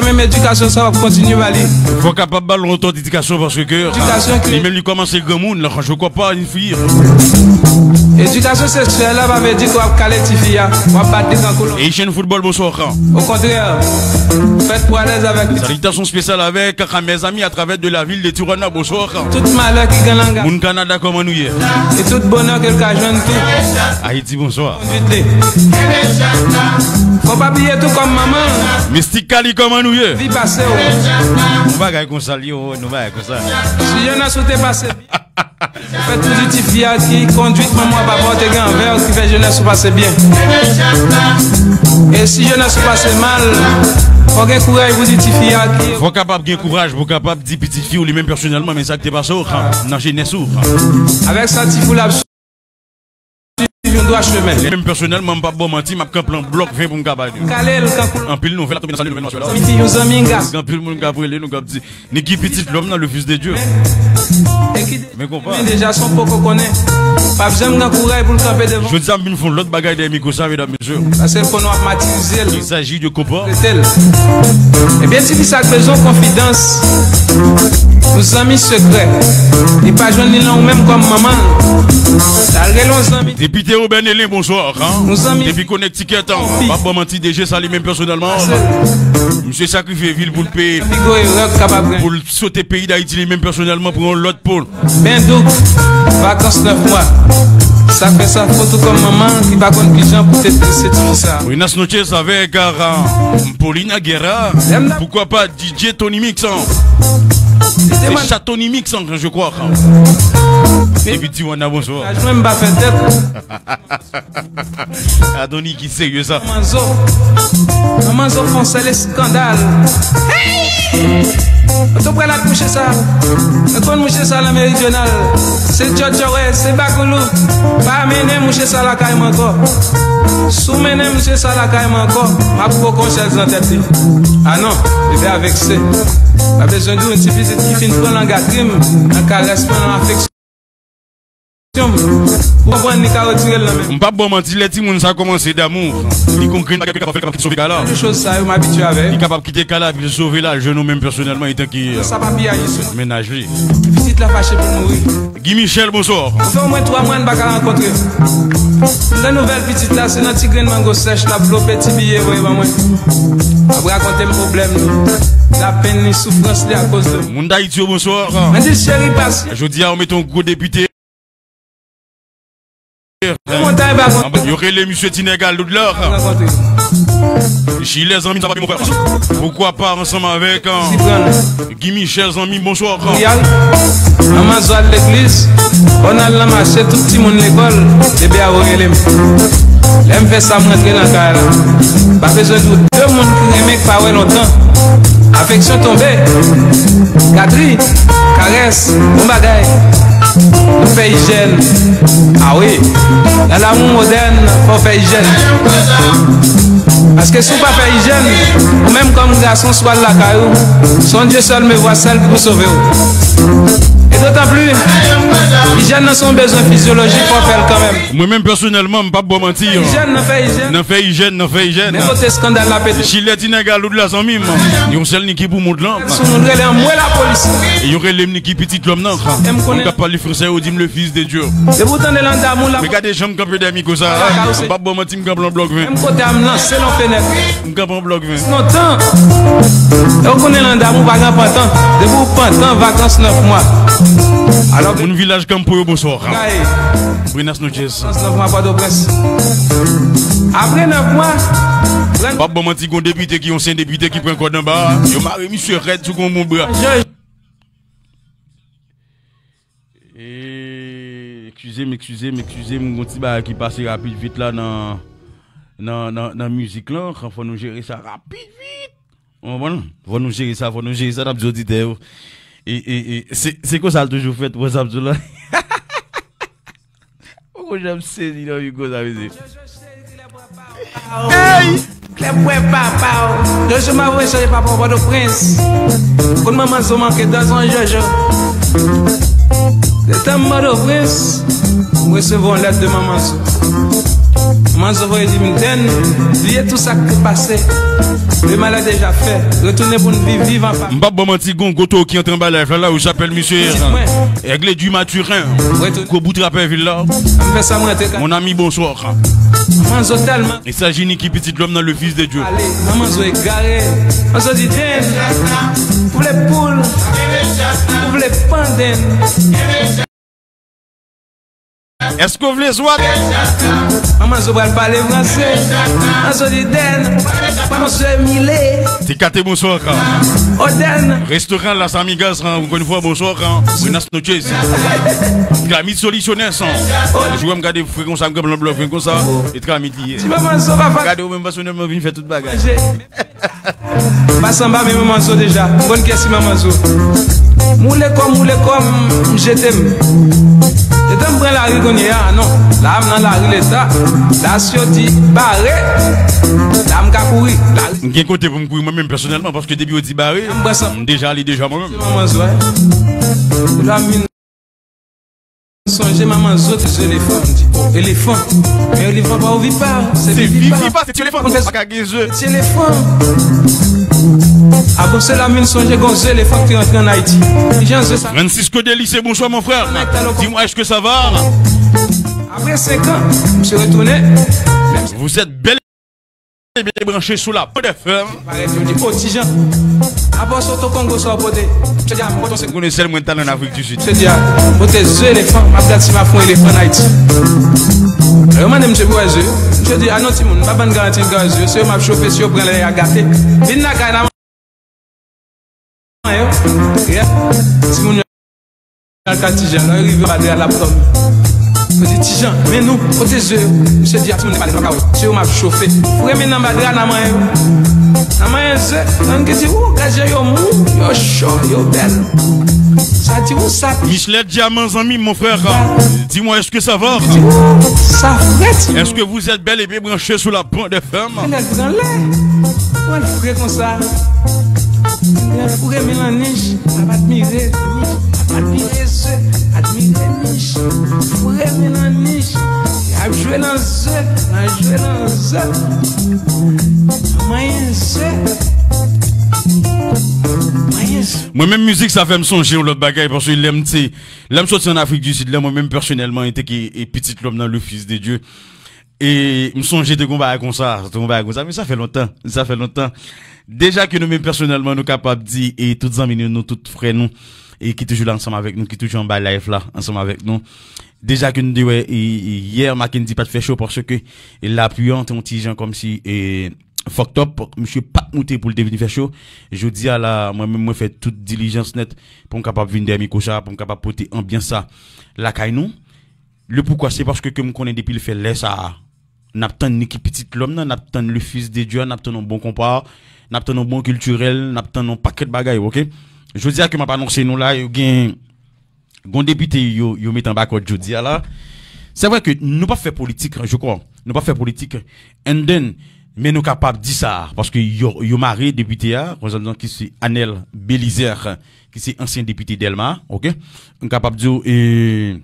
ça même éducation, ça va continuer à aller. Il faut capable de longtemps d'éducation parce que il même lui commence le grand monde là, je crois pas une fille. Éducation sexuelle là va dire qu'on va caler tes filles, on va battre des encours. Et chaîne football bonsoir. Au contraire, faites-vous à l'aise avec les salutations spéciales avec mes amis à travers de la ville de Tirana bonsoir. Tout malheur qui gagne l'anga. Mon Canada comment nous y est. Et tout bonheur quelqu'un joint tout. Haïti bonsoir. Faut pas oublier tout comme maman. Mystique Kali comment nous y est. Vie passée. On va gagner comme ça, nous va comme ça. Si je n'ai sauté passé. Faites tout du petit fiat qui conduit maman à papa te gagne un verre qui fait jeunesse se passer bien. Et si jeunesse se passe mal, faut que courage vous dites fiat qui. Faut capable de courage, faut capable de dire petit fille ou lui-même personnellement, mais ça que t'es pas sûr, dans jeunesse. Avec ça, tu fous la. Même personnellement, pas bon mentir, m'a camp plan bloc 20 pour me caballer. En pile nous fait la tomber dans le national. En pile nous gabrelé nous gab dit ni qui petit l'homme dans le fils de Dieu. Mais comprends. Déjà son poko connaît. Pas besoin de courage pour le camper devant. Je dis à une fois l'autre bagaille des micros ça mesdames messieurs. Parce que qu'on a matisé. Il s'agit de copain. Et bien si ça faisons confidence. Nos amis secrets. Et pas joindre là ou même comme maman. Député Robert Nélin, bonsoir. Depuis Connecticut, pas bon mentir, DG Sali même personnellement. Monsieur sacrifié ville pour le payer. Pour sauter pays d'Haïti, même personnellement pour l'autre pôle. Ben donc, vacances 9 mois. Ça fait ça photo comme maman qui va contre les gens pour t'être certifié ça. Oui, Nas Noches avec Paulina Guerra. Pourquoi pas DJ Tony Mix? C'est Chatoni Mix, je crois. Et puis tu en as bonsoir. Je même pas fait tête. Adoni qui sérieux ça. Maman Zo font les scandales. Tu prends la couche ça. Quand moucher ça la méridionale. C'est Tchotchoré, c'est Bakoulou. Pas amener moucher ça la caille encore. Soumener moucher ça la caille encore. Ma pour qu'on cherche en tête. Ah non, je vais avec ça. Pas besoin d'une petite visite qui finit prendre un gars crime. Un caressement, un affection. On pas bon mentir, les petits ça a commencé d'amour. Ils comprennent pas qu'il faut sauver Kala. Des choses ça, je m'habitue avec. Il est capable de quitter Kala et de sauver là, je nous même personnellement étant qui ménage lui. Petite la fâchée pour mourir. Guy Michel, bonsoir. On fait au moins 3 mois de pas rencontrer. La nouvelle petite là, c'est notre grain de mango sèche, la bloc petit billet, vous voyez, moi. Après raconter le problème, la peine, les souffrances à cause de. Mounda Itio, bonsoir. On dit chéri, passe. Je dis à on met ton gros député. Il y aurait les monsieur Tinégal de l'heure. Chez les amis, ça va bien mon frère. Pourquoi pas ensemble avec Guy Michel, amis, bonsoir. Amazon à l'église, on a la marché, tout petit monde l'école, les bien à Orelem. L'aime fait ça, rentrer dans le cas là. Pas besoin de deux monde qui aiment pas ouais longtemps. Affection tombée, Gadri, caresse, bon bagaille. Nous faisons hygiène. Ah oui, dans l'amour moderne, il faut faire hygiène. Parce que si vous ne faites pas hygiène, ou même comme garçon soit la caillou, son Dieu seul me voit celle pour sauver. Et d'autant plus, l'hygiène n'a son besoin physiologique pour faire quand même. Moi-même personnellement, je ne pas bon mentir. Hygiène, n'a fait hygiène. N'a fait hygiène, n'a fait hygiène. Mais côté scandale la pété. Si les Tinégal ou de la zami, ils ont celle qui pour mon là. Si on regarde en moi la police. Il y aurait les qui petit l'homme là. On ne peut pas le français ou dire le fils de Dieu. C'est pourtant de l'andamour là. Regardez, j'aime camper des micros ça. Pas bon mentir, je campe en bloc 20. Même côté amenant, c'est l'en fenêtre. Je campe en bloc 20. Longtemps. Et on connaît l'andamour, pas grand pantan. De vous pantan, vacances 9 mois. Alors, mon village Campoyo, bonsoir. Buenas noches. Après 9 mois, pas bon mentir, qu'on député qui ont 5 députés qui prennent quoi d'en bas. Yo marre, monsieur Red, sous mon bras. Excusez, mon petit bas qui passe rapide vite là dans la musique là. Il faut nous gérer ça rapide vite. Bon, faut nous gérer ça, dans les auditeurs. Et c'est quoi ça toujours fait, vous Abdullah? Pourquoi j'aime saisir dans Hugo, ça veut dire? Hey! Papa, je m'avoue, je pas pour le prince. Quand maman se manque dans un jojo. C'est un mot de prince. Nous recevons l'aide de maman. Manzo voye dit m'den, lié tout ça qui est passé. Le mal est déjà fait. Retournez pour nous vivre en famille. M'bab bon menti gon goto qui entre en bas là où j'appelle monsieur Aigle du Maturin. Ko bout rappel ville là. Mon ami bonsoir. Manzo tellement. Il s'agit ni qui petit l'homme dans le fils de Dieu. Allez, Manzo est garé. Manzo dit pour les poules, pour les pandens. Est-ce que vous voulez soit Maman je vais parler français. Maman dit den. Maman je milé. T'es caté bonsoir. Oden. Restaurant Las Amigas, encore une fois bonsoir. Buenas noches. Clamit solutionnaire sans. Je vais me garder fréquence ça me bloc comme ça et clamit. Si maman ça va faire. Regardez même pas sonner me venir faire toute bagarre. Pas samba mais maman ça déjà. Bonne question maman ça. Moule comme je t'aime. Je t'aime prendre la rue qu'on y a, non. Là, dans la rue l'État. Là, sorti, barré. Là, m'ka courir. M'gen côté pour me courir moi-même personnellement parce que début au dit barré. Déjà allé déjà moi-même. Maman Zo. La mine. Songez maman Zo, c'est éléphant. Oh, éléphant. Mais éléphant pas au vipar. C'est vipar, c'est éléphant. C'est éléphant. Avant cela, je songe gonzé éléphant qui rentre en Haïti. Francisco Delice, bonsoir mon frère. Dis-moi, est-ce que ça va? Après 5 ans, je suis retourné. Vous êtes bel et bien branché sous la peau de ferme. Je dis, oh, Tijan. Après, sur ton Congo, sur le côté. Je dis, vous connaissez le moins de talent en Afrique du Sud. Je dis, pour tes œufs éléphants, ma plate, si ma fond éléphant en Haïti. Je dis, ah non, Timon, je ne vais pas garantir un œuf. Si je m'a chauffé, si je prends les à gâter. Viens là, si mon Tijan, là, il arrive à la pomme. Je dis, Tijan, mais nous, côté œufs, je dis, à tout le monde, si je m'a chauffé, vous remettez dans ma drap, dans ma main, on dit, ouh, gagez, yo mou, yo chaud, yo belle. Ça dit, où ça? Michelet Diamants, ami, mon frère, dis-moi, est-ce que ça va? Ça frette. Est-ce que vous êtes bel et bien branché sous la pointe de ferme? Elle est dans l'air. On le ferait comme ça. Pour aimer la niche, on va admirer niche. Pour aimer la niche, on va jouer dans moi-même musique ça fait me songer l'autre bagaille parce que l'aime sortir en Afrique du Sud là moi-même personnellement était qui est petit l'homme dans le fils de Dieu et me songer de combat comme ça mais ça fait longtemps déjà que nous même personnellement nous capables de dire et toutes amis nous toutes frères nous et qui toujours là ensemble avec nous qui toujours en bas live là ensemble avec nous déjà que nous dit ouais hier Mackenzie pas de faire chaud parce que l'appuyant un petit gens comme si et fucked up, monsieur pas monté pour le devenir faire chaud. Je dis à la, moi-même, moi, fait toute diligence nette pour me capable venir derrière Mikocha, pour me capable porter ambiance ça. La caille nous. Le pourquoi, c'est parce que me connaît depuis le fait là, ça, n'attend ni qui petit l'homme, n'attend le fils de Dieu, n'attend un bon compas, n'attend un bon culturel, n'attend un paquet de bagailles, ok? Je dis à que m'a pas annoncé nous là, gon député, yo met en bas quoi, je dis à là. C'est vrai que nous pas fait politique, je crois. Nous pas fait politique. And then, mais nous capables de dire ça parce que yo marié député qui c'est Anel Bélizer qui c'est ancien député d'Elma, OK? On capable de dire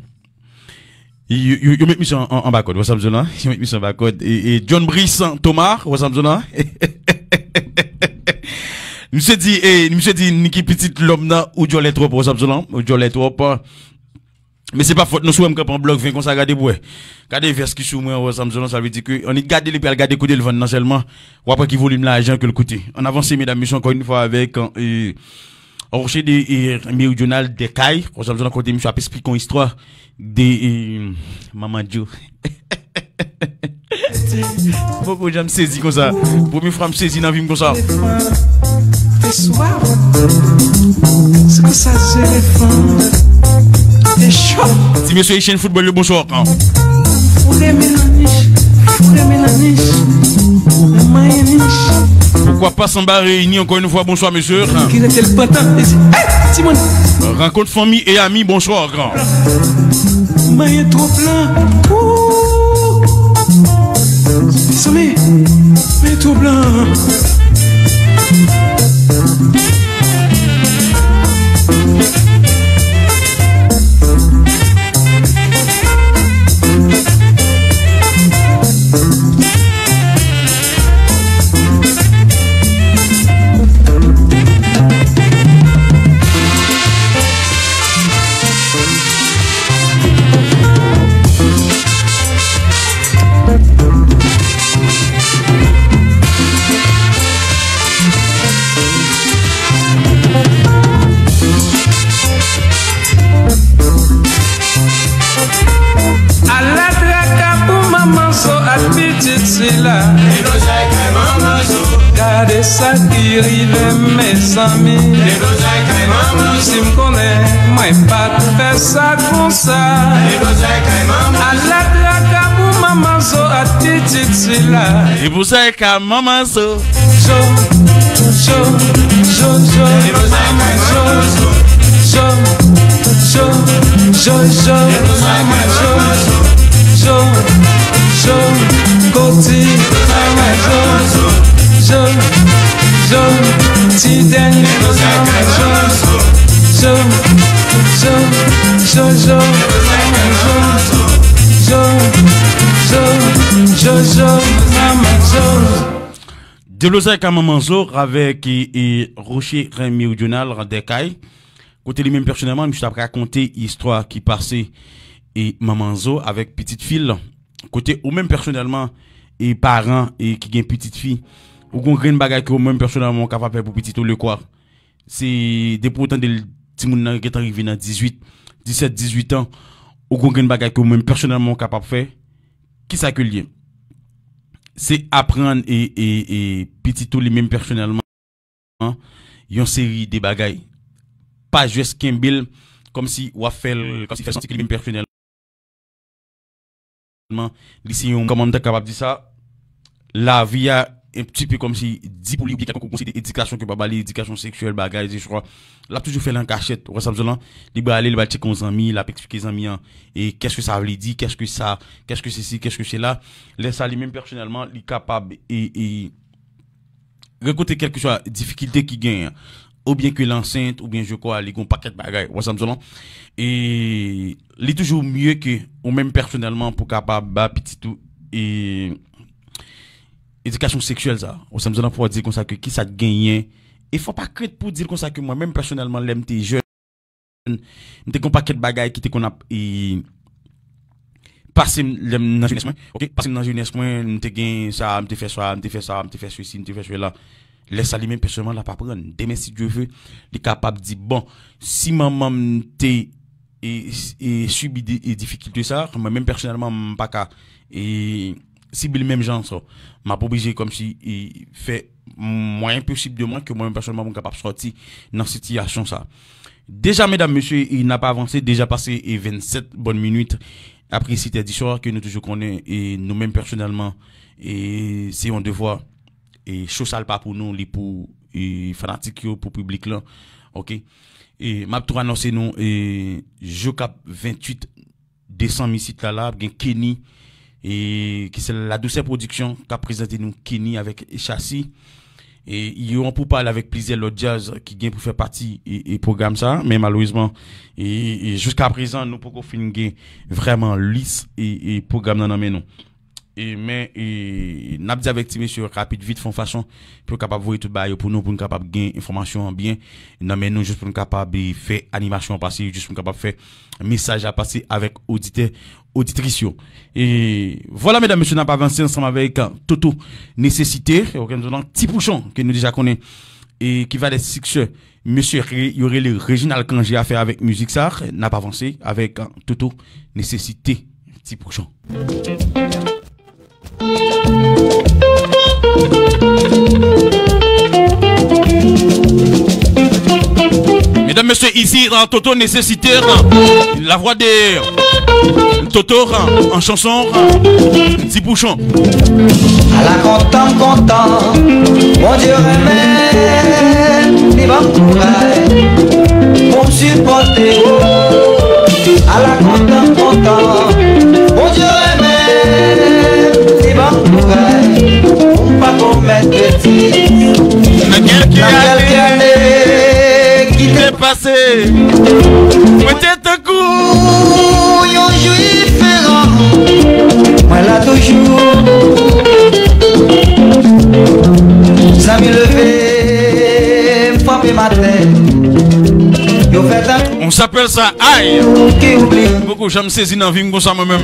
yo met mission en bas code, vous savez là, yo met mission en bas code et John Brice Thomas, vous savez là. Monsieur dit Niki petit l'homme là ou Jolet trop, vous savez là, ou Jolet trop. Mais c'est pas faute, nous sommes en bloc, vient comme ça, regardez, ouais. Regardez, vers ce qui sous moi, ça veut dire que, on est gardé les péales, gardé côté le vent, non seulement, ou après qui volume l'argent que le côté. On avance, mesdames, mission, encore une fois, avec, Rocher des, méridional des cailles, on s'en besoin côté, monsieur, a expliqué une histoire des, Maman Joe. Pourquoi j'aime saisir comme ça? Pour me faire me saisir dans la vie comme ça. T'es soif? C'est que ça, c'est l'éléphant. T'es chaud. Si monsieur Etienne Football, le bonsoir. Pourquoi pas s'embarrer réunir encore une fois, bonsoir monsieur. Qui était le printemps? Timon. Rencontre famille et amis, bonsoir grand. Maïe trop plein. Samé, mais trop blanc. ça qui rive mes amis. Si me connais, moi pas faire ça comme ça. À la traque pour maman zo à titi là. Et vous savez qu'à maman zo. De l'oseille à maman zo avec Rocher Méridional Randekai. Côté lui-même personnellement, je t'ai raconté l'histoire qui passait et maman zo avec petite fille. Côté ou même personnellement et parents et qui gagne petite fille ou qu'on gagne bagage que ou même personnellement capable faire pour petit le quoi. C'est des pourtant de petit monde qui est arrivé dans 17 ans ou qu'on gagne bagage que ou même personnellement capable faire. Qui ça que lien? C'est apprendre et petit tout les mêmes personnellement une série de bagailles pas juste Kimbil comme si ou a fait comme si fait sentir les mêmes personnellement ici on commande capable de dire ça la vie a un petit peu comme si dit pour lui oublier qu'on considère éducation que pas l'éducation sexuelle bagaille je crois l'a toujours fait en cachette ressemble il va aller il va checker aux amis il a expliquer aux amis et qu'est-ce que ça veut dire qu'est-ce que c'est qu'est-ce que c'est là laisse ça lui-même personnellement il capable et récolter quelque chose difficulté qui gagne ou bien que l'enceinte ou bien je crois les gon paquet de bagaille ressemble et il est toujours mieux que ou même personnellement pour capable petit tout et éducation sexuelle ça on s'aime pour dire comme ça que qui ça gagne il faut pas craindre pour dire comme ça que moi même personnellement l'aime t'es jeune m'te qu'on paquet de bagaille qui te qu'on a passer dans jeunesse OK passer dans jeunesse moi m'te gagne ça m'te fait ça m'te fait ça m'te fait ceci m'te fait cela laisse ça lui-même personnellement la pas prendre demain si Dieu veut il est capable de dire bon si maman m'te et subit des difficultés ça moi même personnellement pas qu'à et si le même genre ça m'a obligé comme si il fait moins possible de moi que moi personnellement capable de sortir dans cette situation ça déjà mesdames messieurs il n'a pas avancé déjà passé 27 bonnes minutes après c'était 10 soir que nous toujours connaît et nous même personnellement et c'est un devoir et chose ça pas pour nous les pour fanatiques pour public là OK et m'a tout annoncer nous et je cap 28 décembre ici là gain Kenny et qui c'est la douce production qui a présenté nous Kenny avec Chassis et ils ont pour parler avec plaisir l'autre jazz qui vient pour faire partie et programme ça mais malheureusement et jusqu'à présent nous pouvons finir vraiment lisse et programme dans nous et mais n'a dit avec monsieur rapide vite font façon pour capable voir tout bail pour nous pour capable gain information bien non mais nous juste pour capable faire animation passer juste pour capable faire message à passer avec auditeur auditrice et voilà mesdames messieurs n'a pas avancé ensemble avec Toto nécessité un petit bouchon que nous déjà connaît et qui va des succès monsieur il y aurait le Réginal Kangé à faire avec musique ça n'a pas avancé avec Toto nécessité petit bouchon. Mesdames, messieurs, ici, dans Toto Nécessitaire, la voix de Toto en chanson, petit bouchon. À la content, mon Dieu remet, il va me couvrir, pour me supporter. À la content, mon Dieu remet, il va me couvrir, pour ne pas commettre de bêtises. Dans quelques années qui t'est passé, peut-être un coup, yon juif ferrant, moi là toujours, ça m'est levé, frappé ma tête. On s'appelle ça aïe. Beaucoup j'aime saisir dans vie comme ça moi-même.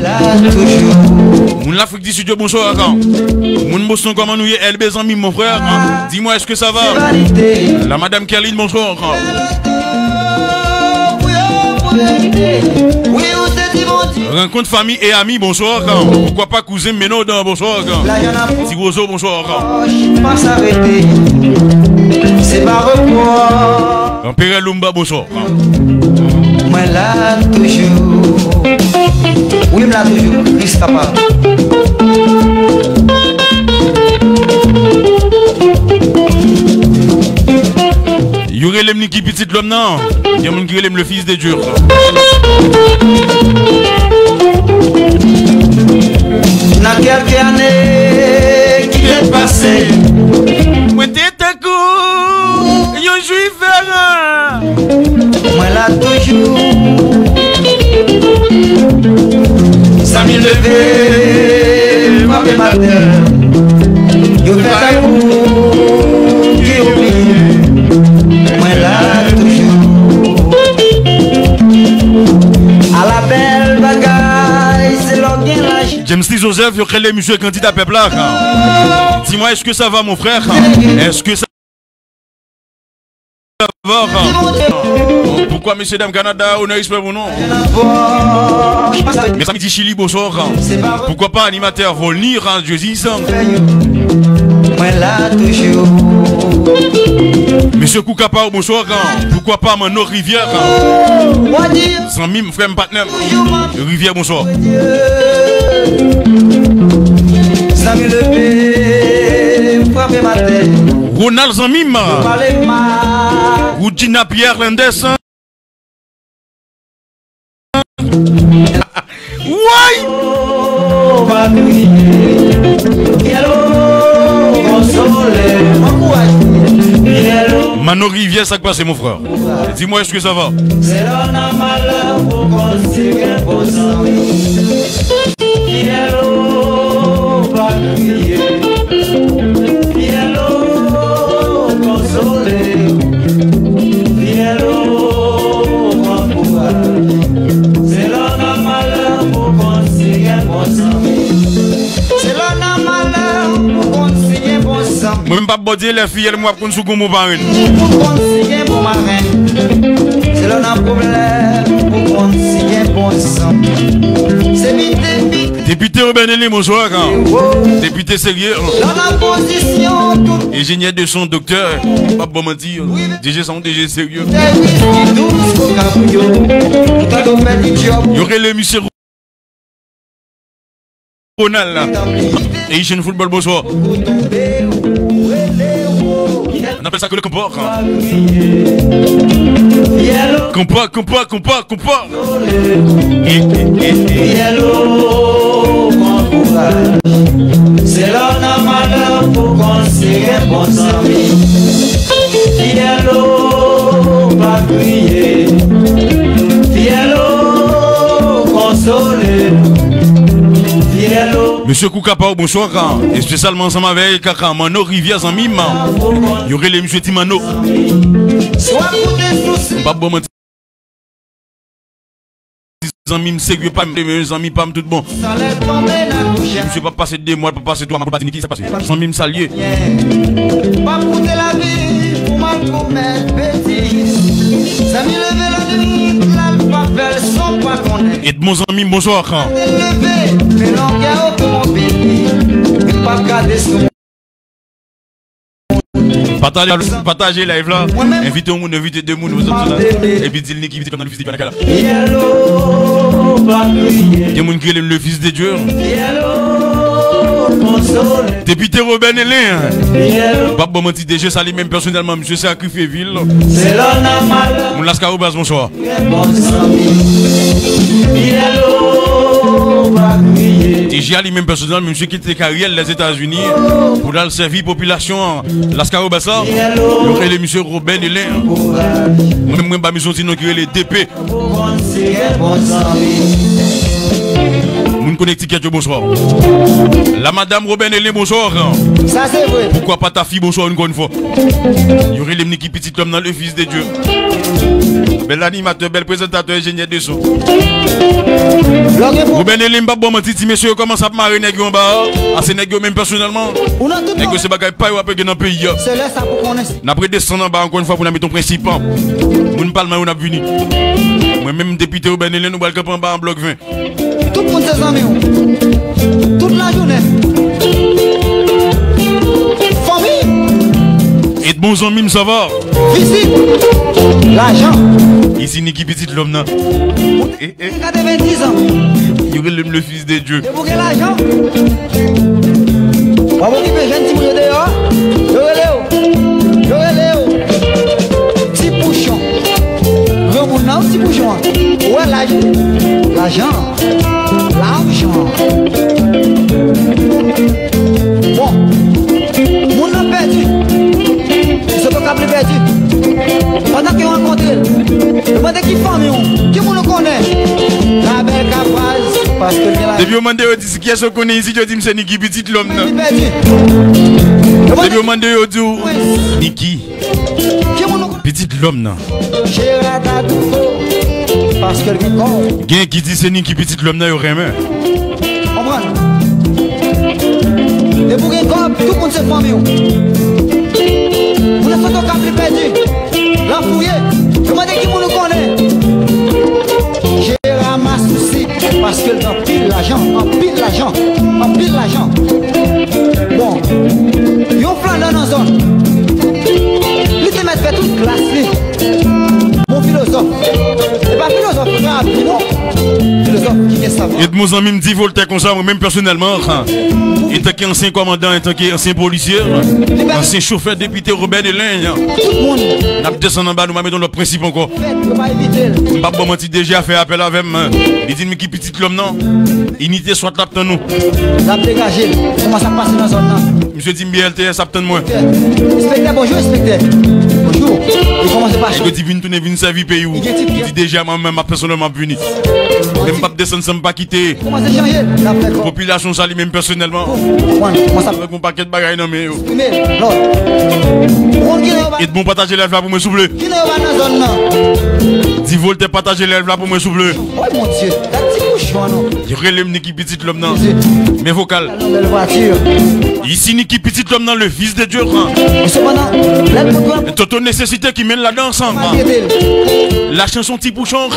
Mon l'Afrique du Sud bonsoir encore. Mon Boston comment nous est LB amis mon frère. Dis-moi est-ce que ça va? La madame Kerline bonsoir encore. Oui, Rencontre famille et amis, bonsoir. Pourquoi pas cousin Ménodin, bonsoir. Petit Roseau, bonsoir. Pas s'arrêter, c'est pas repos. Père Lumba, bonsoir. Moi là toujours. Oui, là toujours, Christ capable. Il y aurait les qui petit l'homme, non? Il y a mon qui le fils de Dieu. Dans quelques années qui est passé, moi t'es un coup, yo juif moi là toujours. Ça m'est levé, moi mes matin, yo fait un coup qui oublie, moi là toujours. À la belle bagaille, c'est l'orgueil là. James Lee Joseph, yo crée monsieur candidat peuple là. Dis-moi, est-ce que ça va mon frère? Est-ce que ça va? Pourquoi messieurs dames Canada, honneur espère mon nom? Mes amis du Chili, bonsoir. Pourquoi pas animateur Volnir, Dieu dit. Moi là toujours. Monsieur Koukapa, bonsoir. Pourquoi pas Mano Rivière? Sans mime, frère, partenaire. Rivière, bonsoir. Ça me levé, frappé ma tête. Ronald Zamim. Roudina Pierre Lendes. Ouais. Mano Rivière, ça passe mon frère. Dis-moi, est-ce que ça va? C'est l'on a malheur pour consigner un beau sang. Pielo, pas crier. Pielo, consoler. Pielo, mon courage. C'est l'on a malheur pour consigner un beau sang. C'est l'on a malheur pour consigner un beau sang. Moi-même pas body les filles, elles m'ont sous comme parrain. Pour consigner un bon marin. C'est l'on a problème pour consigner un bon sang. C'est vite, vite. Député Robin Nelly, bonsoir. Député sérieux. Dans la position toute Ingénieur de son, docteur. Pas bon mentir. DG son, DG sérieux. douce au cabouillot. Tout à l'heure, du job. Il y aurait le monsieur Ronald là. Et Asian Football, bonsoir. On appelle ça que le comport. Comport. Yellow, mon courage. C'est l'on a malheur pour conseiller un bon ami. Yellow, pas crier. Yellow, consoler. Yellow. Monsieur Koukapa, bonsoir. Et spécialement ensemble avec Kaka Mano Rivière en mime. Il y aurait les monsieur Timano. Soit pour des soucis. Pas bon mentir. Amis sérieux pas mes amis pas tout bon. Ça lève tomber la couche. Je pas passer 2 mois, pas passer 3 mois pour qui ça passe. Sans mime salier. Pas coûter la vie pour mal commettre bêtise. Ça m'y lever la nuit, l'alphabet sont pas qu'on est. Et de mon ami, bonsoir. Levé, mais l'engagement pour mon pays. Et pas garder son. Partagez live là, invitez au monde, invitez deux monde, et puis dites-le qui invite comme dans le fils de Dieu. Il y a monde qui aime le fils de Dieu. Député Robin Nelly, Bab Bomanti DG, salut même personnellement, monsieur sacrifié ville. Mon Lascaro Bas, bonsoir. DG Ali même personnellement, monsieur qui était carrière les États-Unis pour dans le service population Lascaro Bassa. Il y aurait le monsieur Robin Nelly. Moi-même, je suis qui est les DP. Moun Connecticut, bonsoir. La madame Robin Hélène, bonsoir. Ça c'est vrai. Pourquoi pas ta fille, bonsoir une fois. Il y aurait les qui petit homme dans le fils de Dieu. Bel animateur, bel présentateur, ingénieur de son. Robin Hélène, pas bon, petit monsieur, comment ça peut marrer nègre en bas? Ah, c'est nègre même personnellement. Nègre, c'est bagaille pas ou après dans le pays. C'est là ça pour qu'on ait. N'après descendre en bas encore une fois pour mettre ton principe. Moun parle, on a venu. Moi-même, député Robin Hélène, nous allons en bas en bloc 20. Tout le monde ses amis. Toute la journée. Famille. Et de bons amis, ça va? Visite. L'argent. Ici, Niki Petit l'homme, non? 90 ans. Il y aurait le fils de Dieu. Et pour quel l'argent? On va occuper jeune petit mouillé dehors. Léo. Petit bouchon. Grand moun nan, petit bouchon. Ouais, l'argent. Bon, moun nan perdu. Ils sont pas perdu. Pendant qu'ils rencontrent, demandez qui famille, qui moun connaît. La belle capaz, parce que depuis au moment de dire qui est-ce qu'on connaît ici, je dis c'est Niki Petit l'homme. Depuis au moment de dire Niki Petit l'homme. Parce que le gain qui dit c'est Niki Petit l'homme, il y aurait même. Et pour que tout le monde se famille. Vous êtes au cap perdu. L'empouillé. Demandez qui vous nous connaît. J'ai ramassé aussi. Parce que j'empile l'argent. Bon. Ils ont plein dans la zone. Ils te mettent fait toute classe. Mon philosophe. C'est pas philosophe, non. Philosophe qui est savant. Et de mon ami me dit Voltaire comme ça, moi-même personnellement. Et tant qu'ancien commandant, et tant qu'ancien policier, ancien chauffeur député Robin Hélène. Tout le monde. N'a pas descendu en bas, nous mettons le principe encore. Je pas bon menti déjà fait appel avec moi. Il dit mais qui petit l'homme non. Unité soit là pour nous. La dégagé. Comment ça passe dans la zone là? Monsieur dit BLTS ça moi. Inspecteur, bonjour inspecteur. Bonjour. Et comment c'est passé? Je dis vine servir pays où. Il dit déjà moi-même personnellement venu. Même pas descendre sans pas quitter. Comment c'est changé? Population ça lui-même personnellement. Comment ça avec mon paquet de bagages non mais. Et de bon partager l'élève là pour me souffler. Qui n'est pas dans la zone là? Dis Voltaire partager l'élève là pour me souffler. Oh mon Dieu, la petite bouchon non. Il relève Niki Petit l'homme non. Mais vocal. Belle voiture. Ici Niki Petit l'homme dans le fils de Dieu. Toto nécessité qui mène la danse ensemble. La chanson petit bouchon.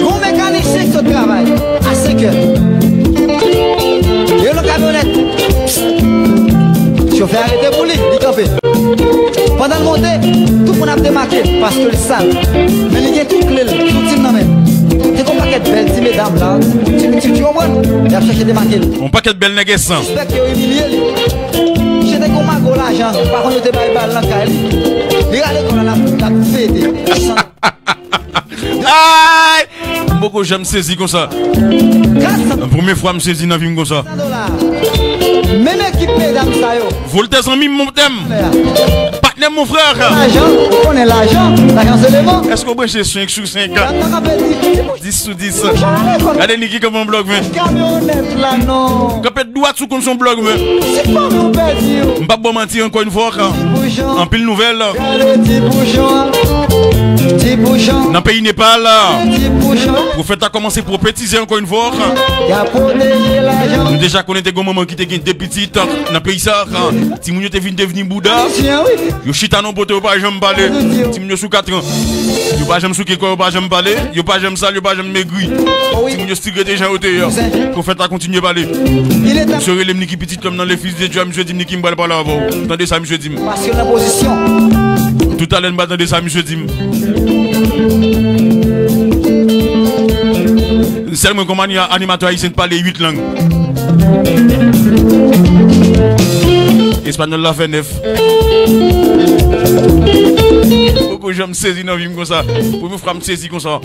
Mon mécanique c'est que tu travailles à 5 heures. Et le camionnette. Chauffeur arrêté pour lui, il campé. Pendant le montée, tout le monde a démarqué parce que le sale. Mais il y a tout clé, tout le monde même. C'est comme un paquet de belles, ces mesdames là. Tu comprends? Il a cherché des marqués. Un paquet de belles nègres sans. J'espère qu'il y a humilié. J'étais comme un gros l'argent. Par contre, il était pas dans le cas. Regardez qu'on a la fête. Aïe! Beaucoup j'aime saisir comme ça. La première fois, je me saisis dans la vie comme ça. Même équipe mesdames ça yo. Voltaire en mime mon thème. Partenaire mon frère. L'argent, on est l'argent c'est le mot. Est-ce qu'on branche 5 sur 5? 10 sur 10. Regardez Niki comme un blog. Camionnette là non. Capet droit sous comme son blog. C'est pas mon petit. Je pas bon mentir encore une fois. En pile nouvelle. Petit bouchon. Dans le pays Népal. Petit bouchon. Prophète a commencé pour prophétiser encore une fois. Il a protégé l'argent. Nous déjà connaissons des moments qui étaient des petites dans le pays ça. Si nous étions devenus Bouddha. Yo chita non pote, yo pas jamais parler. Si nous sous 4 ans. Yo pas jamais sous quoi, yo pas jamais parler. Yo pas jamais ça, yo pas jamais maigri. Si nous stigre déjà au théâtre. Prophète a continué à parler. Monsieur Relem Niki Petit comme dans les fils de Dieu, monsieur dit Niki m'bal parler avant. Attendez ça monsieur Dim. Parce que la position. Tout à l'heure m'attendez ça monsieur Dim. Seulement comment il y a animateur haïtien de parler 8 langues. Espagnol la fait 9. Pourquoi je me saisis dans la vie comme ça? Pour me faire me saisir comme ça.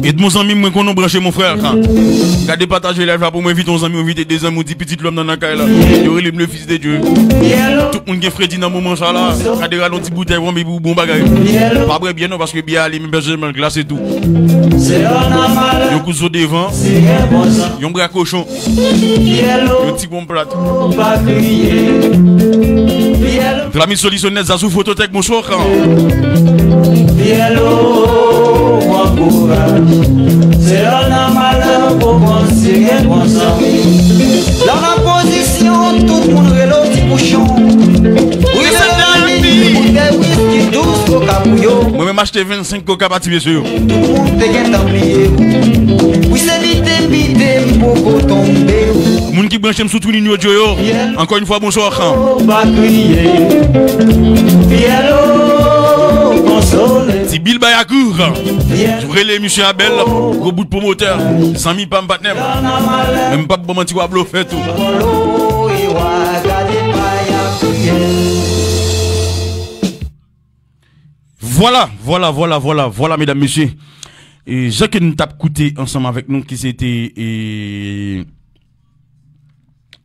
Et de mon ami, moi, qu'on a branché mon frère. Regardez, partager la joie pour moi, invite ton ami, invite des amis, dit petit l'homme dans la caille là. Il y aurait le fils de Dieu. Tout le monde qui est Freddy dans le moment ça là. Regardez, ralenti bouteille, bon bagage. Pas vrai, bien non, parce que bien, les mêmes personnes, glace et tout. Yon couteau devant. Yon bras cochon. Yon petit bon plat. L'ami solutionnel, Zazou Phototech, bonsoir. C'est un malheur pour penser dans la position, tout le monde est le petit bouchon. Oui, c'est whisky douce, coca bouillon. Moi-même acheté 25 coca parti, monsieur. Tout le monde est oublié. Oui, c'est vite, pour tomber. Moun qui branche sous tout l'igno Joyo. Encore une fois, bonsoir. Va crier. Si Bill Bayakour, je relais monsieur Abel, gros bout de promoteur, 100 000 pam patnem, même pas bon menti wablo fait tout. Voilà, mesdames, messieurs. Et j'ai que nous tape écouté ensemble avec nous qui c'était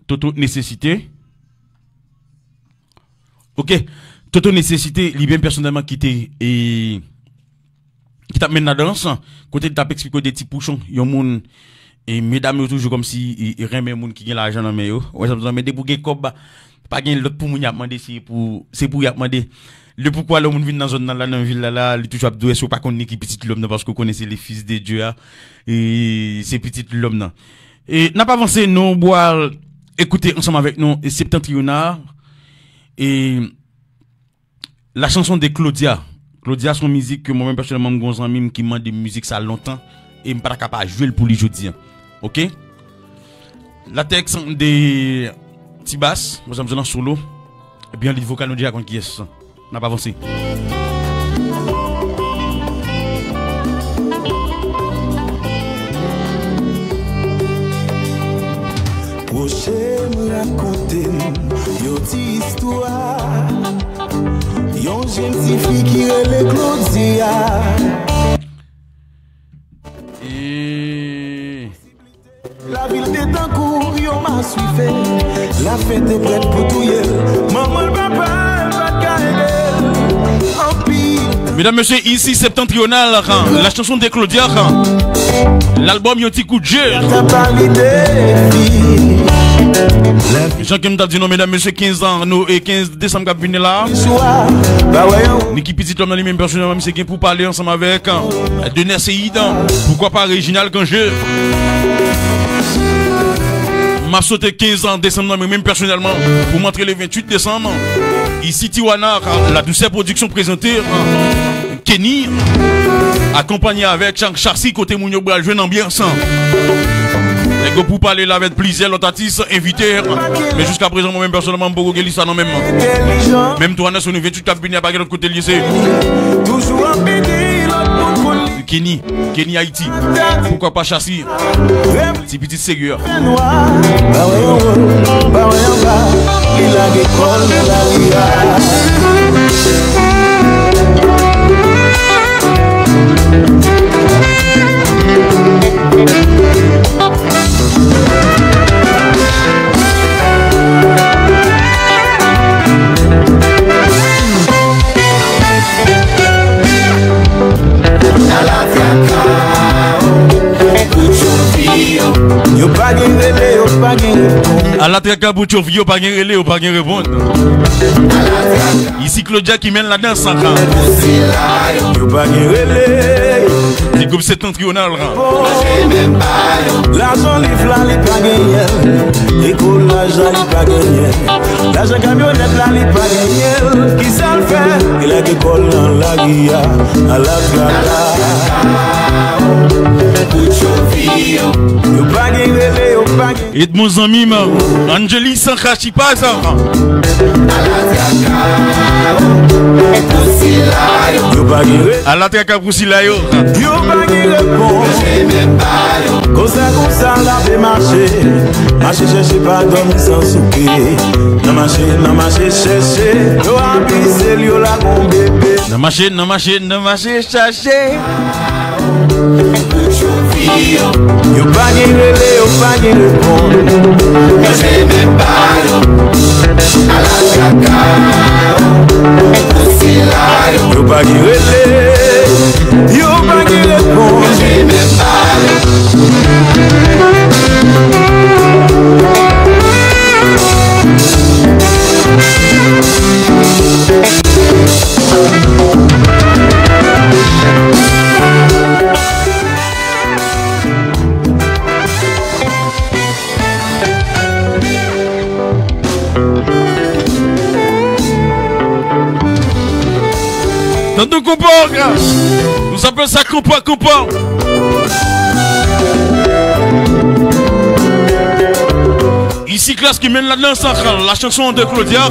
Toto Nécessité. Ok. Toto Nécessité, lui bien personnellement qui t'a mené la danse, côté t'a expliqué des petits pouchons, yon moun et mesdames toujours comme si il remet moun qui gagne l'argent dans main yo. Ouais, ça mais des pour gagne cob pas gagne l'autre pour moun y a demandé c'est pour y a demandé le pourquoi le moun vient dans zone là dans ville là, il toujours doit soit pas connait qui petit l'homme parce que connaissez les fils de Dieu et c'est petit l'homme là. Et n'a pas avancé nous boire écouter ensemble avec nous et Septentrional et la chanson de Claudia. Claudia, son musique que moi-même personnellement, je qui m'a de musique ça longtemps et je ne suis pas capable de jouer pour lui aujourd'hui. Ok? La texte de Tibas, nous sommes en solo. Et bien, le vocal nous dit à qui est-ce. On n'a pas avancé. Prochaine raconter une histoire. Yon jeune fille qui est le Claudia. La ville d'Etancourt, yon m'a suivi. La fête est prête pour tout yel. Maman, le papa, va carrer. En pile. Mesdames, messieurs, ici Septentrional, la chanson de Claudia. L'album Yon Ti Coup de Jeu. T'as parlé des filles. Jean qui m'a dit non, mesdames, messieurs, 15 ans, nous et 15 décembre, qui venu là. Niki Petit homme dans les mêmes personnes, même c'est pour parler ensemble avec Denis Seïd. Pourquoi pas Réginal quand je m'a sauté 15 ans décembre, mais même personnellement, pour montrer le 28 décembre. Ici Tiwana, la douceur production présentée. Kenny, accompagné avec Chang Charcy, côté Mounio Bral, jeune ambiance. Et pour parler là avec plaisir, l'autre artiste invité. Mais jusqu'à présent, moi-même personnellement, beaucoup de ça non même. Même toi, on est 28 cabinets à baguer de l'autre côté lycée. Kenny Haïti. Pourquoi pas Chassis? C'est petit sérieux. À la traque pour tu vieux pas gagner relais ou pas gagner répondre. Ici Claudia qui mène la danse sans camp. Yo pas gagner relais. C'est comme Septentrional. L'argent livre là il pas gagner. École l'argent il pas gagner. L'argent camionnette là il pas gagner. Qui ça le fait? Il a école dans la guia à la traque. Yo pas gagner relais, yo pas gagner. Et de mon ami, Angélie sans crachi pas ça. À la traque pour Silayo. Yo pas gagner réponse. Comme ça là fait marcher. Marcher chercher pas dormir sans souper. Non marcher chercher. Yo a pissé yo la mon bébé. Non marcher chercher. Yo pas de relais, yo pas de répondre. Yo j'aime pas yo, à la cacao, aussi là yo. Yo pas de relais, yo pas de répondre. Yo j'aime pas yo. Dans ton compas, nous appelons ça compas. Ici, classe qui mène la danse, la chanson de Claudia.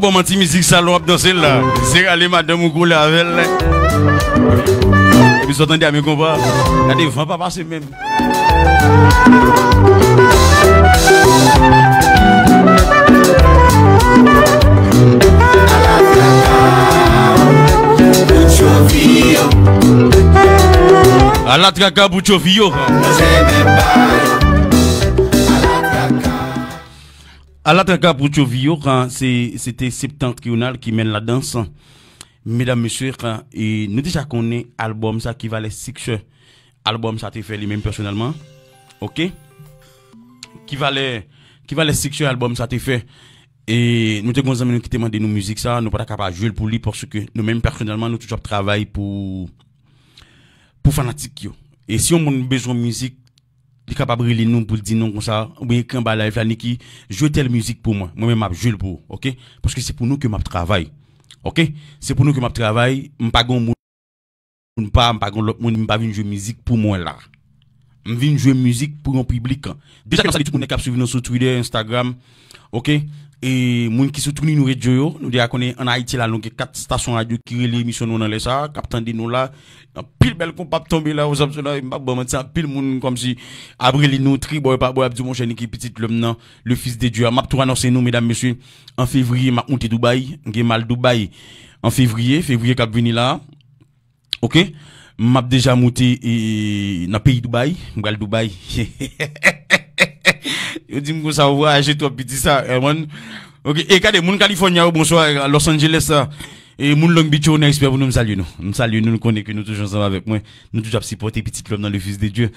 Bon, mon petit musique salon dans celle-là. C'est aller madame ou coule avec elle. Et puis, vous entendez à mes combats. Regardez, vous ne pas passer même. À la traca, Boucho Vio. À la traca pour Chovio, c'était septentrional qui mène la danse. Mesdames, messieurs, et nous déjà connaissons l'album ça qui valait 6 album ça t'est fait lui-même personnellement. OK? Qui valait 6 album ça t'est fait. Et nous te gonzame nous qui demande nos musique ça, nous pas capable jouer pour lui parce que nous même personnellement nous toujours travail pour fanatique yo. Et si on a besoin de musique il est capable de nous pour dire non comme ça ou bien quand ba live là qui joue telle musique pour moi même m'a jouer pour OK parce que c'est pour nous que m'a travail OK c'est pour nous que m'a travail m'pas gon moun pas l'autre monde m'pas venir jouer musique pour moi là m'vinn jouer musique pour un public déjà comme ça tout monde cap suivre nous sur Twitter Instagram OK et moun qui soutenir nous radio nous déjà connaît en Haïti là nous 4 stations radio qui relient l'émission nous dans les ça captain nous là pile belle qu'on pas tomber là aux options là bon mentir pile moun comme si abrili nous tri boy pas boy abdou mon cher qui petite l'homme non le fils de Dieu m'a tout annoncé nous mesdames messieurs en février m'a monté Dubaï j'ai mal Dubaï en février cap venir là OK m'a déjà monté dans pays Dubaï m'gal Dubaï yo dis m'ko ça voyager toi petit ça OK et quand des moun California bonsoir Los Angeles ça et moun Long Beach on est expert pour nous saluer nous connaît que nous toujours ensemble avec moi nous toujours supporter petit l'homme dans le fils de Dieu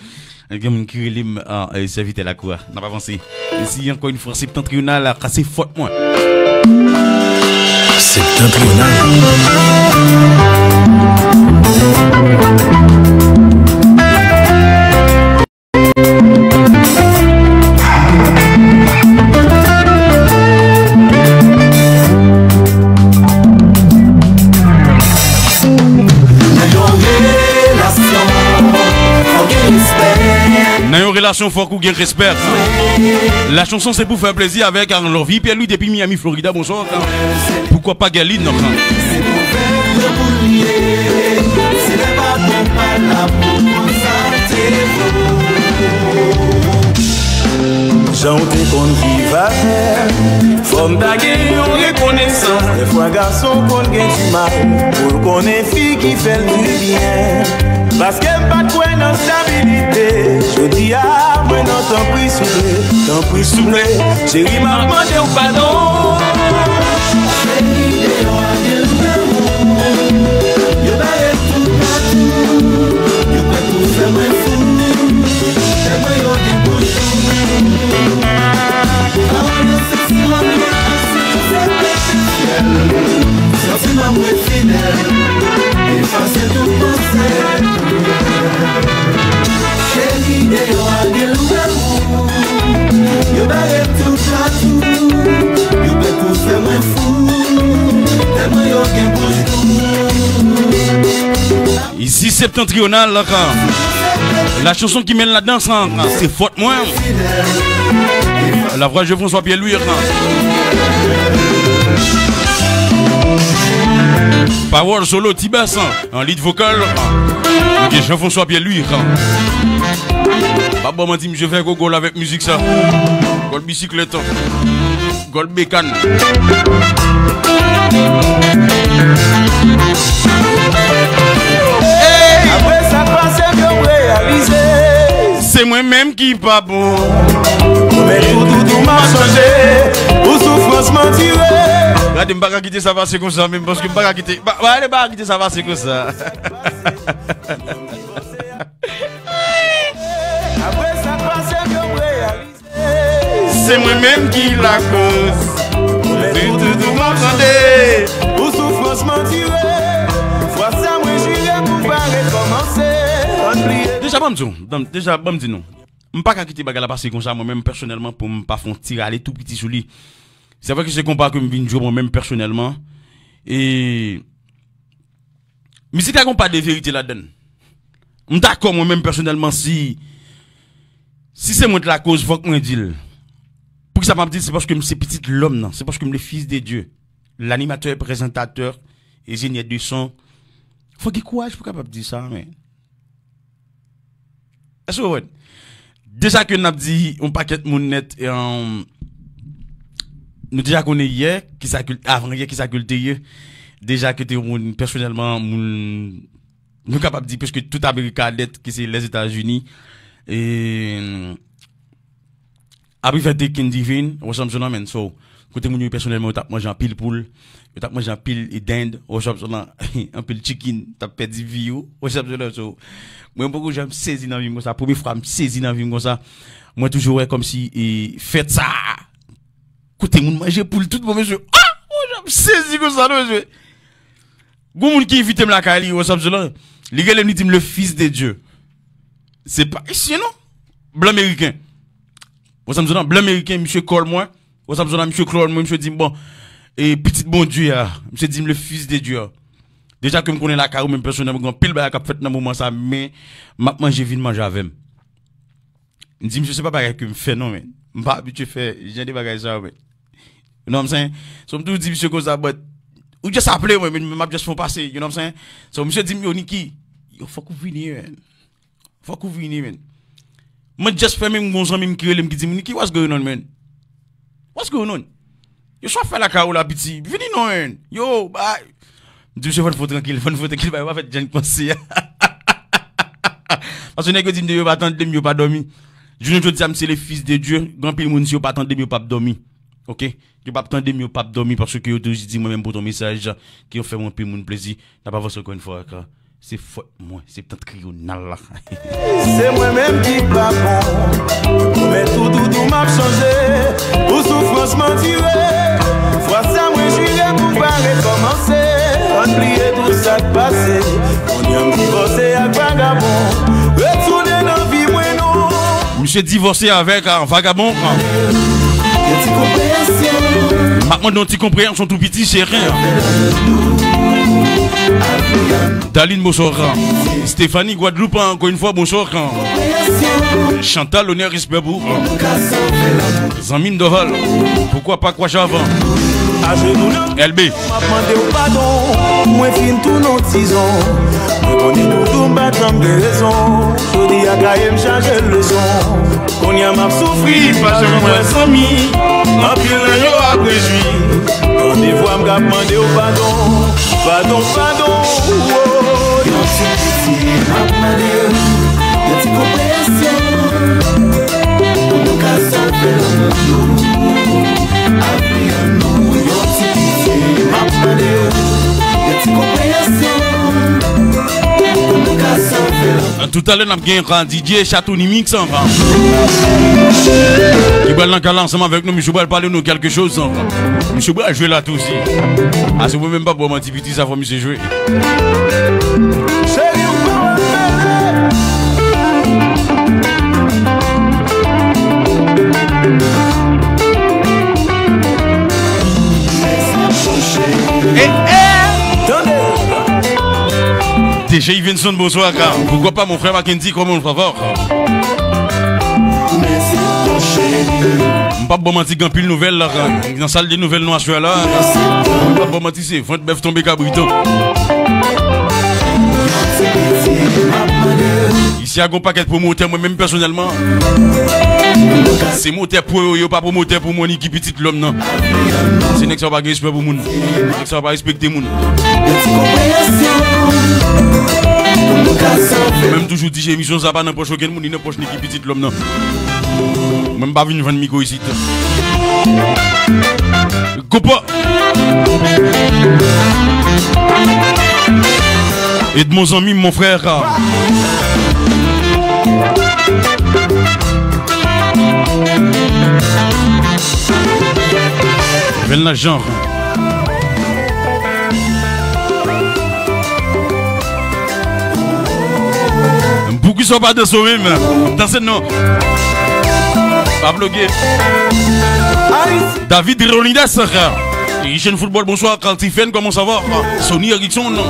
quelqu'un moun qui relim serviteur la cour n'a pas avancé ici encore une fois septentrional a cassé faute moi septentrional. Relation fort ou bien respect. La chanson c'est pour faire plaisir avec leur vie Pierre-Louis depuis Miami Florida. Bonsoir. Pourquoi pas Galine non? C'est pas bon, pas là pour j'en t'ai qu'on vive à faire. Femme d'aguer, on reconnaissance. Des fois, garçon, qu'on gagne du mal. Pour qu'on ait fille qui fait du bien. Parce qu'elle pas de quoi dans stabilité. Je dis à moi, non, t'en prie soufflé. Chérie, m'a demandé ou pardon. Ici septentrional là, la chanson qui mène la danse, c'est faute moins. La voix de François Pierre-Louis. Parole solo Tibas en lead vocal. Ok, Jean-François Pierre-Louis. Pas bon, moi, je fais un goal avec musique ça. Goal bicyclette. Goal bécane. Après ça passe, je réalisé. C'est moi-même qui pas bon. Mais tout m'a changé. Pour souffrance m'a tiré. Regardez, je ne vais pas quitter ça passer comme ça, même parce que je ne vais pas quitter. Allez, pas quitter ça passer comme ça. Après ça passe, je réalisé. C'est moi-même qui la cause. Mais tout m'a changé. Pour souffrance m'a tiré. Fois ça, moi j'irai pour pas recommencer. Déjà, bon, dis non. Je ne vais pas quitter bagala passer comme ça, moi-même personnellement, pour ne pas faire tirer aller tout petit sous lui. C'est vrai que c'est compas que je viens de jouer moi-même personnellement. Et. Mais si tu n'as pas de vérité là-dedans. Je suis d'accord moi-même personnellement si. Si c'est moi de la cause, il faut que je me dise. Pour que ça m'a dit, c'est parce que c'est petit l'homme, non. C'est parce que je suis le fils de Dieu. L'animateur, présentateur, ingénieur de son. Il faut qu'il courage pour capable dire ça, mais. Est-ce que ouais? Déjà que nous avons dit, on paquet de monde net et en. Nous déjà qu'on est hier, qui s'acculte, avant hier, qui s'acculte hier. Déjà que tu es personnellement, nous capable de dire, puisque toute Amérique cadette, qui c'est les États-Unis, et. Après, fait des divine, on s'en souvient, mais so. Côté mon personnellement, on tape manger en pile poule, on tape manger en pile et dinde, on s'en souvient, un pile chicken, tape perdu vieux, on s'en souvient, so. Moi, beaucoup, j'aime saisir dans la vie comme ça. Première fois, je saisis dans la vie comme ça. Moi, toujours, comme si, faites ça. Écoutez, mon manger pour tout le monde, monsieur. Ah! J'aime saisir comme ça, monsieur. Bon, moun qui invite la Kali, on s'en souvient, les gars, ils disent le fils de Dieu. C'est pas ici, non? Blanc américain. On s'en souvient, blanc américain, monsieur colle moi. On s'en souvient, monsieur Claude, moi, monsieur dit, bon, et petit bon Dieu, monsieur dit le fils de Dieu. Déjà que je connais la carrière, même personnellement, je pile de fait dans le moment ça, mais maintenant j'ai vu de manger avec. Je dis, je sais pas ce que je fais, non, mais je ne suis pas habitué à faire, j'ai des bagages ça, mais. You know what I'm saying? So, je me dis, monsieur, comme ça, but, ou juste appeler, mais je vais juste faire passer, you know what I'm saying? So, monsieur dit, yo, Niki, il faut que vous veniez, man. Faut que vous veniez, man. Moi, juste faire même mon ami qui dit, Niki, what's going on, man? What's going on? Yo, soit fait la carrière, la petit, venez, non, man. Yo, bye. Je suis tranquille, faut tranquille, pas fait j'ai pensé. Parce que les gens disent que pas attendre de pas dormir. Je dis c'est les fils de Dieu, grand pile monde si pas attendre de pas dormir. OK? Je pas attendre de pas dormir parce que je dis moi même pour ton message qui ont fait mon pile mon plaisir. N'a pas voir encore une fois c'est faute moi, c'est peut-être criminal là. C'est moi-même qui pas bon. Mais tout m'a changé. Pour souffrance m'a tiré. Fois ça moi j'irai pour pas recommencer. Oublier tout ça passé. On y a divorcé avec vagabond. Retourner dans la vie, moi non. Monsieur divorcé avec un vagabond. Maintenant, dans tes compréhensions tout petit, c'est rien. Daline, bonsoir. Stéphanie Guadeloupe, encore une fois, bonsoir. Chantal, honneur, respect pour. Zamine Doval, pourquoi pas quoi j'avance? LB. Moi fin tous nos 6 ans. Je connais tout battant de raison. Je dis vie a qu'à me changer le son. Qu'on y a m'a souffri, pas de moins sans mi. En pile yo a préjoui. Rendez-vous à me demander au pardon. Pardon, pardon. Yon ti piti m'a demandé, yon ti compréhension. Pour nous qu'à sauver le monde. Après nous, yon ti piti m'a demandé, yon ti compréhension. Pour nous qu'à sauver le monde. Tout à l'heure, on a gagné un DJ Chatouni Mix. Il va l'encaler ensemble avec nous. Monsieur Bal parler nous quelque chose. Monsieur Bal jouer là tout aussi. Ah, c'est vous même pas pour mon petit petit, ça faut monsieur jouer. Déjà, il vient de son bonsoir, car pourquoi pas mon frère Mackenzie, comment on le favor? Pas bon mentir quand pile nouvelle là, dans la salle des nouvelles noires là. Pas bon mentir, c'est Font Bœuf tombé cabriton. Ici, il y a un paquet de promoteurs, moi-même personnellement. C'est moteur pour eux, pas promoteur pour mon équipe petite l'homme, non. C'est n'est que ça va pas respect pour moun. C'est que ça va pas respecter moun. Même toujours dit, j'ai émission ça pas dans poche aucun moun, dans poche l'équipe petite l'homme, non. Même pas venir vendre micro ici. Copa. Et de mon ami, mon frère. Vel na genre. Beaucoup sont pas dans ce même. Dans ce nom. Pas bloqué. David Ronidas. Et chaîne football, bonsoir. Quand il fait, comment ça va? Sony Ericsson, non.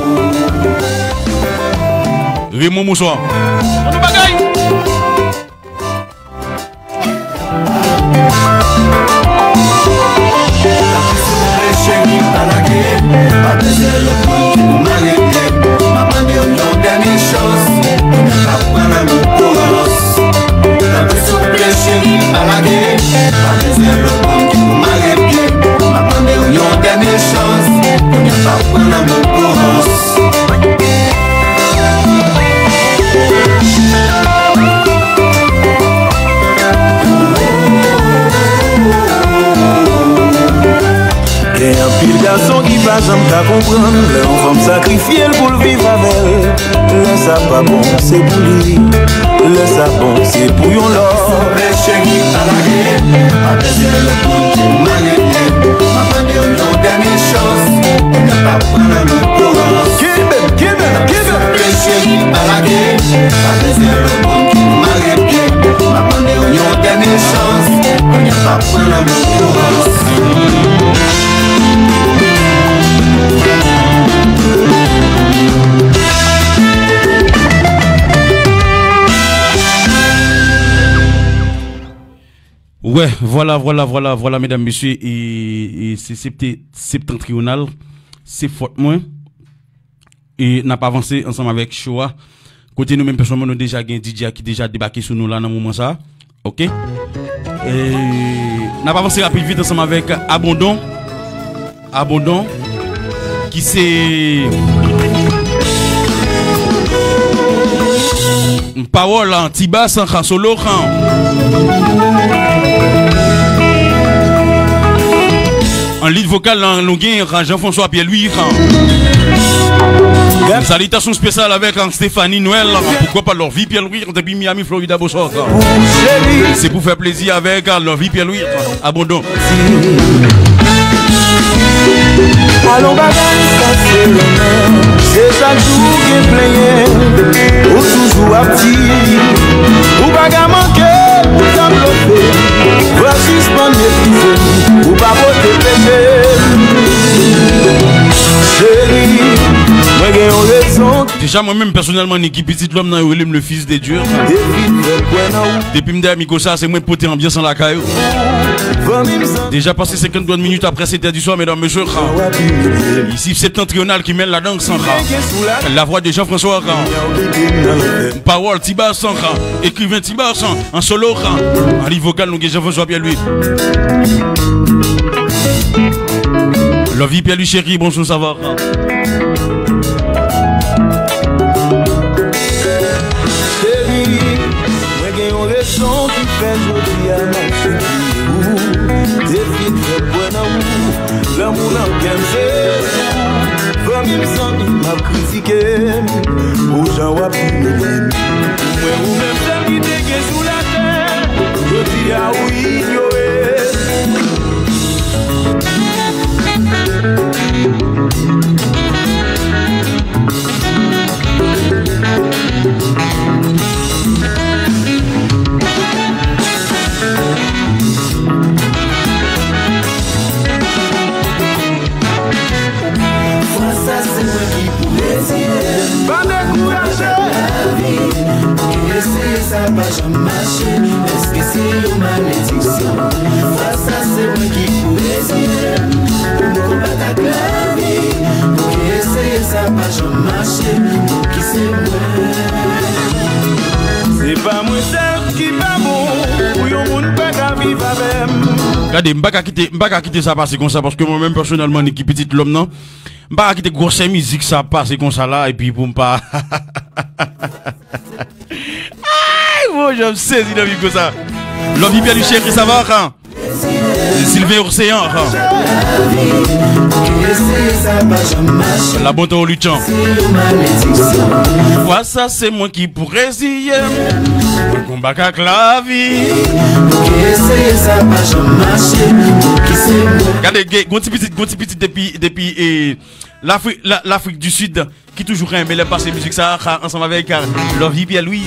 Raymond, bonsoir. Pile garçon qui va jamais ta comprendre. L'enfant sacrifié pour le vivre avec elle. Le sapin bon c'est pour lui. Le sapin c'est pour yon l'or. Les chiens qui t'alaguent, pas besoin le monde qui m'arrête. Ma bande yon dernière chose, on n'a pas prendre le courant. Give it. Les chiens qui t'alaguent, pas besoin le monde qui m'arrête. Ma bande yon dernière chose, on n'a pas prendre le courant. Ouais, voilà, mesdames, messieurs, et c'est septentrional, c'est fort moins, et n'a pas avancé ensemble avec Shoah. Côté nous, même personnellement, nous déjà un DJ qui déjà débarqué sur nous là dans le moment ça, ok? Et n'a pas avancé rapide vite ensemble avec Abondon, qui c'est une parole en Tiba sans solo. En lead vocal en longueur, Jean-François Pierre-Louis. Salutations spéciales avec Stéphanie Noël. Pourquoi pas leur vie Pierre-Louis depuis Miami, Florida, Bossor. C'est pour faire plaisir avec leur vie Pierre-Louis. Abondon. Allons bagaille, ça c'est le même. C'est chaque jour qui est plein. Ou toujours à petit. Ou bagarre manquer, ou t'envelopper. Voir suspendre les prisonniers. Ou pas voter péché. Chérie, moi Déjà moi-même personnellement Niki Petit l'homme dans le fils de Dieu. Depuis m'dé amico ça c'est moi poter ambiance en la caille. Déjà passé 52 minutes après 7h du soir mesdames messieurs. Ici septentrional qui mêle la danse sans la voix de Jean-François Parole Tiba sans écrivain Tiba sans en solo en livre vocal nous Jean-François bien lui. La vie Pierre lui chéri bonjour ça va. Son qui fait jodi à marcher où des filles très bonnes où l'amour n'a bien fait famille me sent m'a critiqué où j'en vois plus moi ou même ça qui dégué sous la terre jodi à oui ignoré Ça va jamais marcher, est-ce que c'est une malédiction? Ça c'est moi qui pourrais essayer pour me combattre la vie. Pour qui essayer ça va jamais marcher, pour qui c'est moi. C'est pas moi seul qui va bon, pour yon moun pas qu'à vivre avec. Regardez, m'baka quitter ça passer comme ça parce que moi-même personnellement Niki Petit l'homme non, m'baka quitter grosse musique ça passer comme ça là et puis pour m'pas. Bon, je me saisis dans comme ça. L'homme bien du chef, ça va, hein? Sylvain Océan, hein? La bonté au luchant. Voilà, ça, c'est moi qui pourrais essayer. Combat avec la vie. Regardez, gonti petit depuis l'Afrique du Sud qui toujours aime les passer musique ça ensemble avec Love Pierre Louis.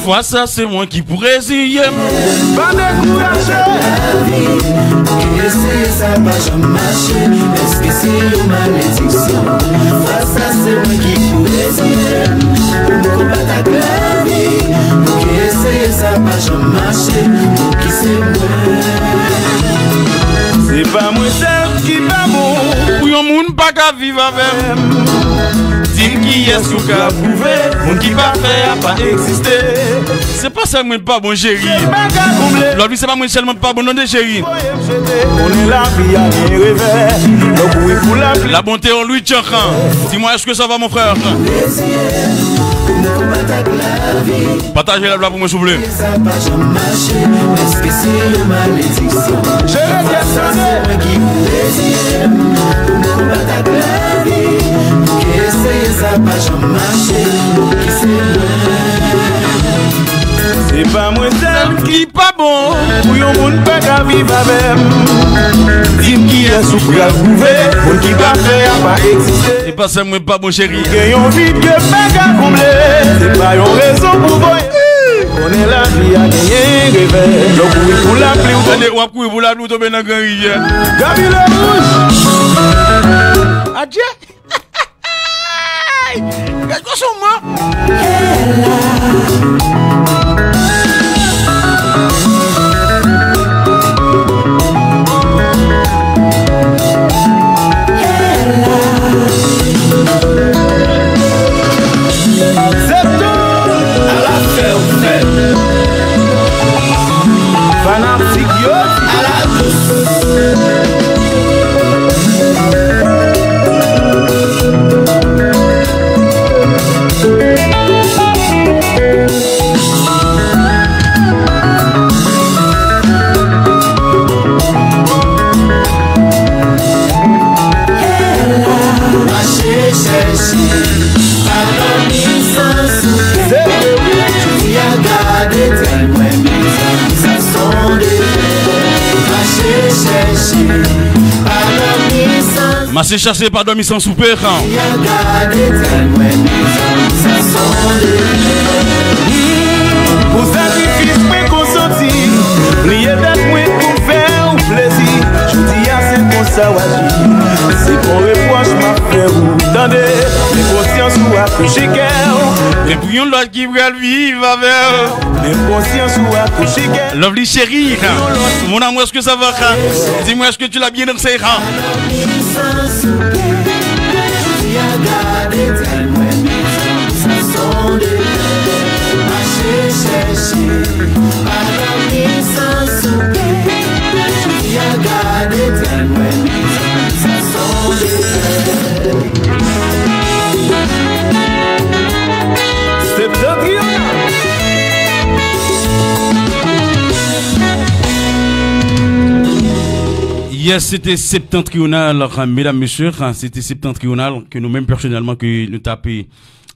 Fois ça c'est moi qui pourrais essayer. Pas décourager. Ça va jamais marcher. Est-ce que c'est une malédiction? Fois ça c'est moi qui pourrais essayer pour me combattre la vie. Pour qui essayer ça va jamais marcher. Pour qui c'est moi. C'est pas moi seul qui va bon. Pour yon moun pas qu'à vivre avec. Dis qui est sous qu'à prouver. Moun qui va faire pas exister. C'est pas ça moi pas bon chéri. L'autre c'est pas moi seulement pas bon non de chéri. On est la vie à bien rêver. Donc oui pour la bonté en lui tchakan. Dis-moi est-ce que ça va mon frère? Partagez la blague pour moi s'il vous plaît. Ça va jamais marcher. Est-ce que c'est une malédiction? Je vais questionner qui plaisir pour me combattre la vie. Pour qui essayer ça va jamais marcher. Pour qui c'est c'est pas moi seul qui pas bon. Pour yon moun pas qu'à vivre avec. Dis qui est sous qu'à prouver. Moun qui va faire pas exister. C'est pas ça moi pas bon chéri. Yon vide que pas qu'à combler. C'est pas yon raison pour voyer. On est la vie à gagner rêver. Donc oui pour l'appeler ou allez on courir pour la nous tomber dans grand rivière. Gabi le rouge. Adieu. Qu'est-ce que c'est moi? Ma c'est chassé par dormir sans souper. Pour sacrifice, mais qu'on sortit ça agit. C'est qu'on reproche m'a fait ou tendez, mes consciences ou à toucher cœur. Et puis on l'autre qui va vivre avec. Mes consciences ou à toucher cœur. Lovely chérie, mon amour, est-ce que ça va? Dis-moi, est-ce que tu l'as bien dans ses rangs? Yes, c'était septentrional, mesdames, messieurs, c'était septentrional que nous-mêmes personnellement que nous tapons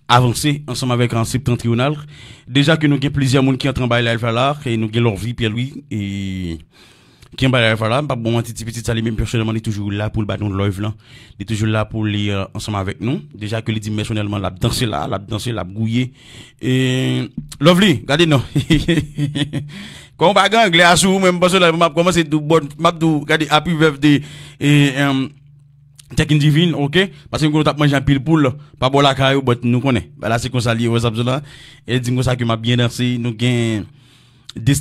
avancer ensemble avec un septentrional. Déjà que nous avons plusieurs monde qui entrent en bas là et nous avons leur vie Pierre-Louis et qui en bas là, pas bon petit ça lui-même personnellement il est toujours là pour le bâton de live là, il est toujours là pour lire ensemble avec nous. Déjà que les dimensionnellement la danser, la gouiller et Lovely, regardez non. Quand on va anglais à sous même parce que là m'a commencé tout bon m'a tout regardez happy birthday et Tekin divine, ok? Parce que nous avons mangé un pile poule, pas bon la caillou, mais nous connaissons. Là, c'est comme ça lié aux abs là. Et dis-moi ça que m'a bien dansé, nous gain des